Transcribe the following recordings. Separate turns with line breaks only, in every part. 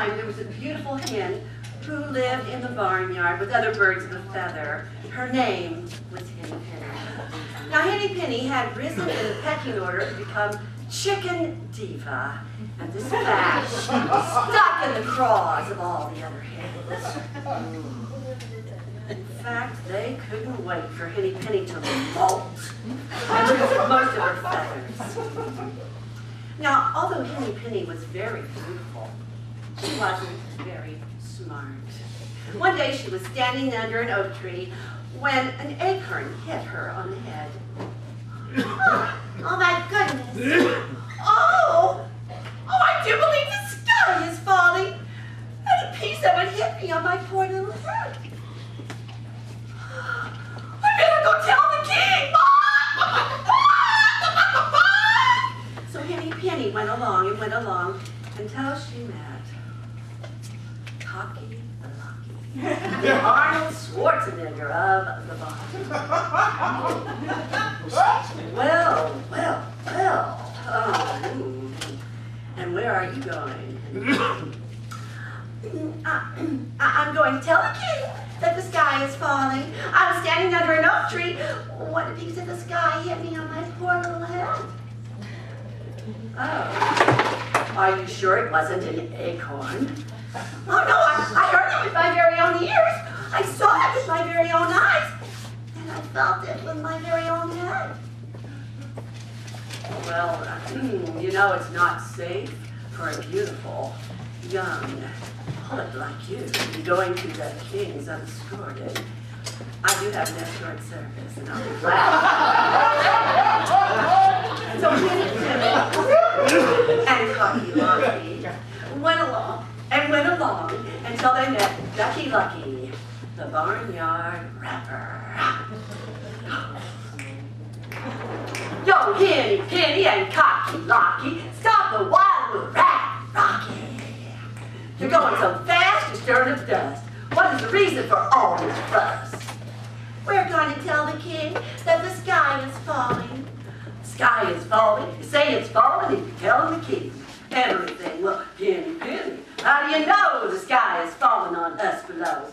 time, there was a beautiful hen who lived in the barnyard with other birds of a feather. Her name was Henny Penny. Now, Henny Penny had risen in the pecking order to become Chicken Diva, and this fact stuck in the craws of all the other hens. In fact, they couldn't wait for Henny Penny to molt and lose most of her feathers. Now, although Henny Penny was very beautiful, she wasn't very smart. One day she was standing under an oak tree when an acorn hit her on the head. Oh my goodness. Oh, I do believe the sky is falling. And a piece of it hit me on my poor little head. I better go tell the king. So Henny Penny went along until she met Cocky the Arnold Schwarzenegger of the bottom. Well. Oh, and where are you going? I'm going to tell the king that the sky is falling. I was standing under an oak tree when a piece of the sky hit me on my poor little head. Oh, are you sure it wasn't an acorn? Oh no, I heard it with my very own ears. I saw it with my very own eyes. And I felt it with my very own head. Well, you know it's not safe for a beautiful, young poet like you to be going to the king's unescorted. I do have an escort service, and I'll be glad. So Henny Penny and Cocky Lucky went along until they met Ducky Lucky, the barnyard rapper. Yo, Henny Penny and Cocky Lucky, stop the wild rat rocky. You're going so fast, you're stirring up dust. What is the reason for all this fuss? We're going to tell the king that the sky is falling. The sky is falling. You say it's falling, and you tell the king everything. Well, Henny Penny, how do you know the sky is falling on us below?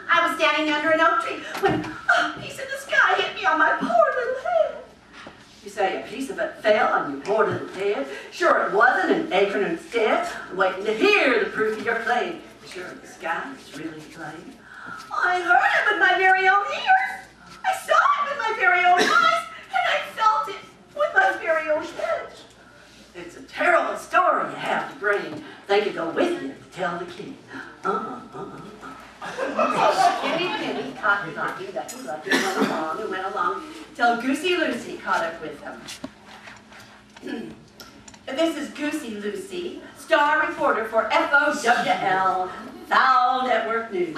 I was standing under an oak tree when a piece of the sky hit me on my poor little head. You say a piece of it fell on your poor little head? Sure it wasn't an acorn instead. I'm waiting to hear the proof of your claim. Sure the sky is really plain. I heard it with my very own ears. I saw it with my very own eyes. And I felt it with my very own head. It's a terrible story you have to bring. They could go with you to tell the king. Henny Penny, Cocky Lucky, Ducky Lucky went along till Goosey Lucy caught up with them. This is Goosey Lucy, star reporter for FOWL, Foul Network News.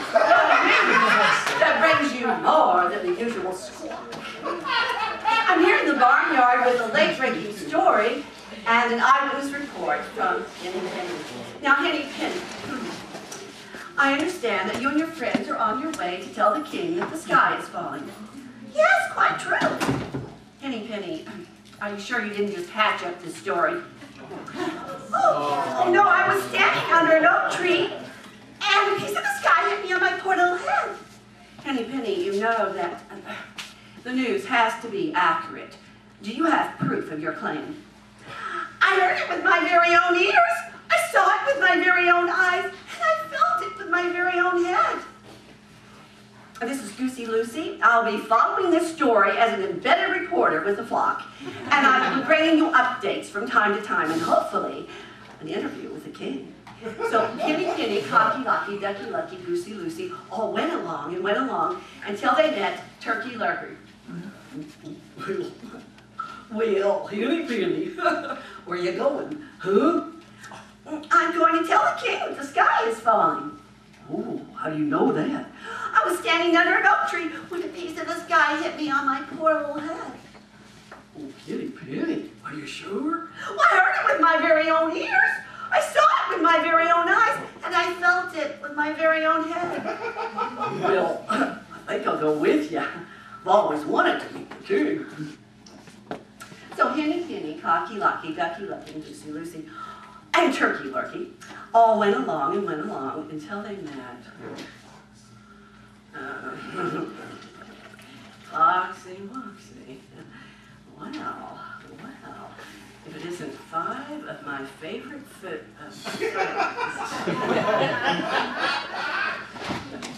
That brings you more than the usual squawk. I'm here in the barnyard with a late-breaking story and an eyewitness report from Henny Penny. Now, Henny Penny, I understand that you and your friends are on your way to tell the king that the sky is falling. Yes, quite true. Henny Penny, are you sure you didn't just hatch up this story? Oh, no, I was standing under an oak tree, and a piece of the sky hit me on my poor little head. Henny Penny, you know that the news has to be accurate. Do you have proof of your claim? I heard it with my very own ears. I saw it with my very own eyes, and I felt it with my very own head. This is Goosey Lucy. I'll be following this story as an embedded reporter with the flock, and I will be bringing you updates from time to time, and hopefully an interview with the king. So Henny Penny, Cocky Lucky, Ducky Lucky, Goosey Lucy all went along until they met Turkey Lurker. Well, Henny Penny, where you going? Huh? I'm going to tell the king that the sky is falling. Oh, how do you know that? I was standing under an oak tree when a piece of the sky hit me on my poor little head. Oh, Henny Penny, are you sure? Well, I heard it with my very own ears. I saw it with my very own eyes, and I felt it with my very own head. Well, I think I'll go with you. I've always wanted to meet the king. So Henny Penny, Cocky Lucky, Ducky Lucky, and Goosey Lucy and Turkey Lurkey all went along until they met Foxy Woxy. Well, if it isn't 5 of my favorite friends.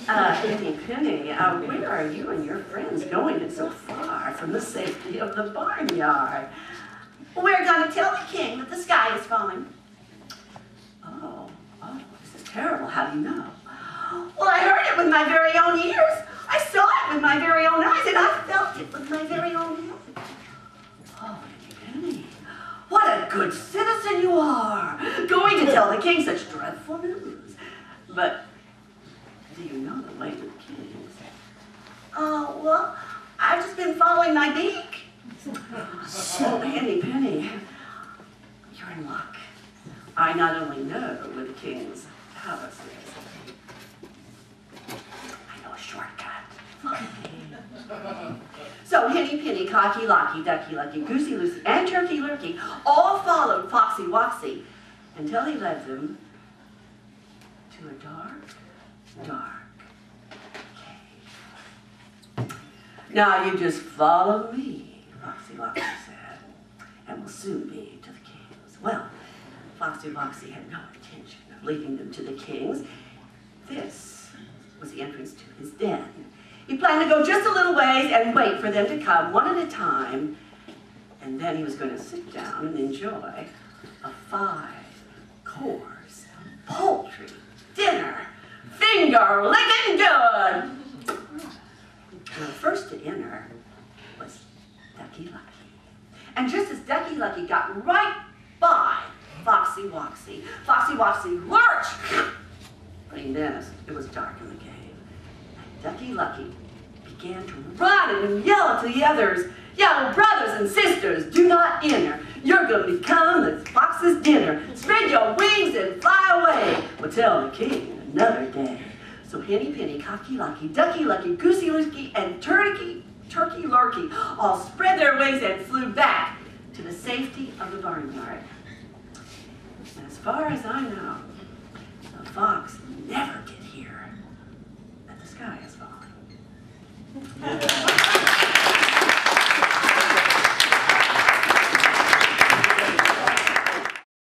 Henny Penny, where are you and your friends going so far from the safety of the barnyard? We're going to tell the king that the sky is falling. Oh, this is terrible. How do you know? Well, I heard it with my very own ears. I saw it with my very own eyes, and I felt it with my very own hands. Oh, Henny, what a good citizen you are, going to tell the king such dreadful news. But do you know the way to the kings? Oh, well, I've just been following my beak. Oh, Henny Penny, you're in luck. I not only know where the king's palace is, I know a shortcut. So Henny Penny, Cocky Locky, Ducky Lucky, Goosey Lucy, and Turkey Lurkey all followed Foxy Woxy until he led them to a dark cave. Now you just follow me, Foxy Woxy said, and we'll soon be to the king's. Well, Foxy Woxy had no intention of leading them to the king's. This was the entrance to his den. He planned to go just a little ways and wait for them to come one at a time, and then he was going to sit down and enjoy a 5-course poultry dinner. Finger-licking good! The first to enter was Ducky Lucky. And just as Ducky Lucky got right by Foxy Woxy, Foxy Woxy lurched, but he missed. It was dark in the cave. Ducky Lucky began to run and yell to the others, "Yo, brothers and sisters, do not enter. You're going to become the fox's dinner. Spread your wings and fly away. We'll tell the king another day." So Henny Penny, Cocky Lucky, Ducky Lucky, Goosey Lucy, and Turkey Lurkey all spread their wings and flew back to the safety of the barnyard. And as far as I know,